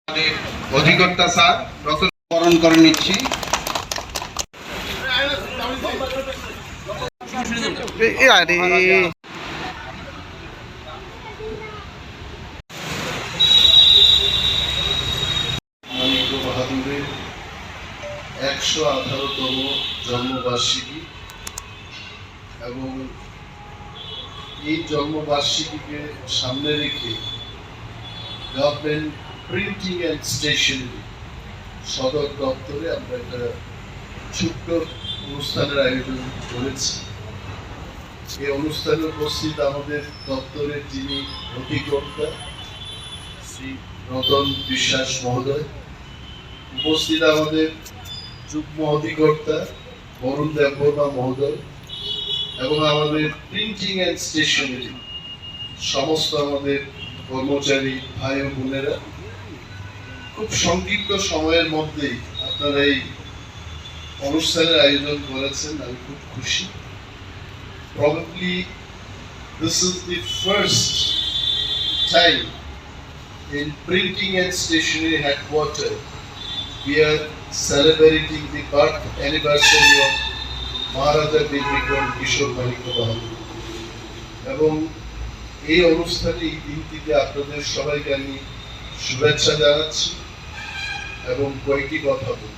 অধিকর্তা স্যার রতন বরণ করে নিচ্ছি। মানিক বাহাদুরের 118তম জন্মবার্ষিকী এবং এই জন্মবার্ষিকীকে সামনে রেখে গভর্নমেন্ট প্রিন্টিং অ্যান্ড স্টেশনারি সদর দপ্তরে আমরা একটা ছোট্ট অনুষ্ঠানের আয়োজন করেছি। এই অনুষ্ঠানে উপস্থিত আমাদের দপ্তরের যিনি অধিকর্তা শ্রী রতন বিশ্বাস মহোদয়, উপস্থিত আমাদের যুগ্ম অধিকর্তা বরুণ দেববর্মা মহোদয় এবং আমাদের প্রিন্টিং অ্যান্ড স্টেশনারি সমস্ত আমাদের কর্মচারী ভাই ও বোনেরা, খুব সংক্ষিপ্ত সময়ের মধ্যেই আপনারা এই অনুষ্ঠানের আয়োজন করেছেন। আমি খুব খুশি। Probably this is the first time in printing and stationery headquarters we are celebrating the birth anniversary of Maharaja Bir Bikram Kishore Manik Bahadur এবং এই অনুষ্ঠানে এই দিনটিতে আপনাদের সবাইকে আমি শুভেচ্ছা জানাচ্ছি এবং কয়েকটি কথা বলব।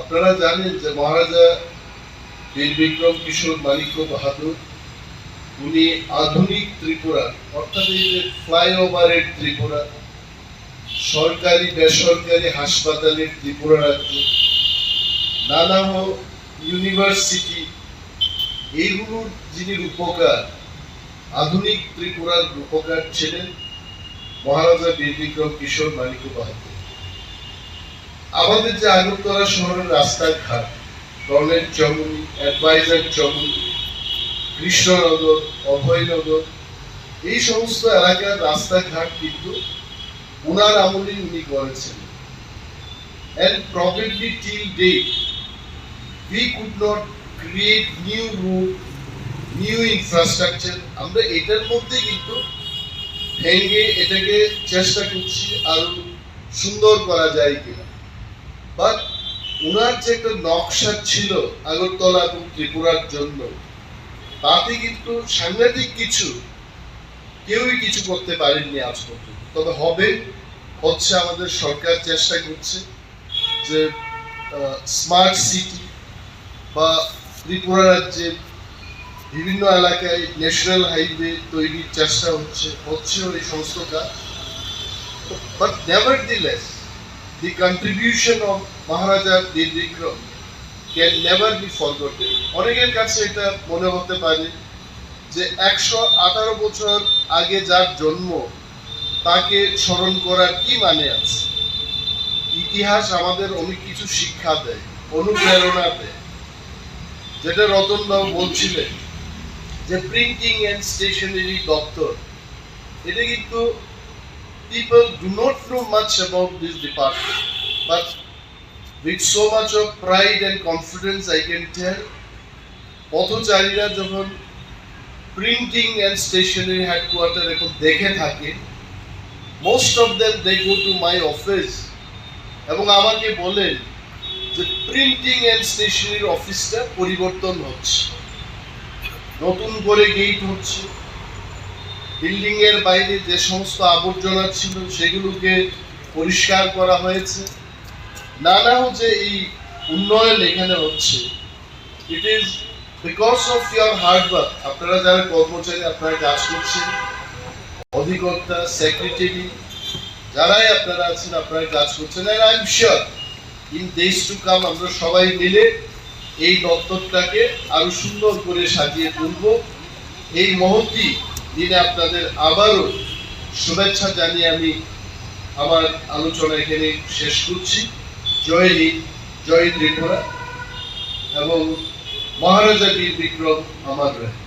আপনারা জানেন যে মহারাজা বীর বিক্রম কিশোর মানিক্য বাহাদুর উনি আধুনিক ত্রিপুরা, অর্থাৎ এই যে ফ্লাইওভারের ত্রিপুরা, সরকারি বেসরকারি হাসপাতালের ত্রিপুরা রাজ্য, নানা ইউনিভার্সিটি, এইগুলোর যিনি রূপকার, আধুনিক ত্রিপুরার রূপকার ছিলেন মহারাজা বীর বিক্রম কিশোর মানিক্য বাহাদুর। আমাদের যে আগরতলা শহরের রাস্তাঘাট, কর্নেল চমুনি, অ্যাডভাইজার চমুনি, কৃষ্ণনগর, অভয়নগর, এই সমস্ত এলাকার রাস্তাঘাট কিন্তু উনার আমলেই উনি করেছেন। And probably till date we could not create new road, new infrastructure. আমরা এটার মধ্যে কিন্তু ভেঙে এটাকে চেষ্টা করছি আরো সুন্দর করা যায় কিনা। বাট উনার যে একটা নকশা ছিল আগরতলা এবং ত্রিপুরার জন্য, তাতে কিন্তু সাংঘাতিক কিছু কেউই কিছু করতে পারেননি আজ পর্যন্ত। তবে হচ্ছে আমাদের সরকার চেষ্টা করছে যে স্মার্ট সিটি বা ত্রিপুরা রাজ্যের বিভিন্ন এলাকায় ন্যাশনাল হাইওয়ে তৈরির চেষ্টা হচ্ছে এই সমস্ত কাজ। But নেভারদিলেস the contribution of Maharaja Bir Bikram can never be forgotten. অনেকের কাছে এটা মনে হতে পারে যে 118 বছর আগে যার জন্ম তাকে স্মরণ করার কি মানে আছে। ইতিহাস আমাদের অনেক কিছু শিক্ষা দেয়, অনুপ্রেরণা দেয়। যেটা রতন বাবু বলছিলেন যে প্রিন্টিং অ্যান্ড স্টেশনারি দপ্তর, এটা কিন্তু people do not know much about this department, but with so much of pride and confidence I can tell, পথচারীরা যখন প্রিন্টিং অ্যান্ড স্টেশনারি হেডকোয়ার্টার এখন দেখে থাকে, most of them they go to my office এবং আমাকে বলেন যে printing and stationery অফিসটা পরিবর্তন হচ্ছে, নতুন করে গেট হচ্ছে, বিল্ডিং এর বাইরে যে সমস্ত আবর্জনা ছিল সেগুলোকে পরিষ্কার করা হয়েছে। নানা যে এই উন্নয়ন এখানে হচ্ছে, it is because of your hard work. আপনারা যারা কর্মচারী, আপনারা কাজ করছেন, অধিকর্তা, সেক্রেটারি, যারাই আপনারা আছেন, আপনারা কাজ করছেন। আর I am sure in days to come আমরা সবাই মিলে এই দপ্তরটাকে আরো সুন্দর করে সাজিয়ে তুলব। এই মহতি দিনে আপনাদের আবারও শুভেচ্ছা জানিয়ে আমি আমার আলোচনা এখানে শেষ করছি। জয় হিন্দ, জয় ত্রিপুরা এবং মহারাজা বীর বিক্রম আমার রহে।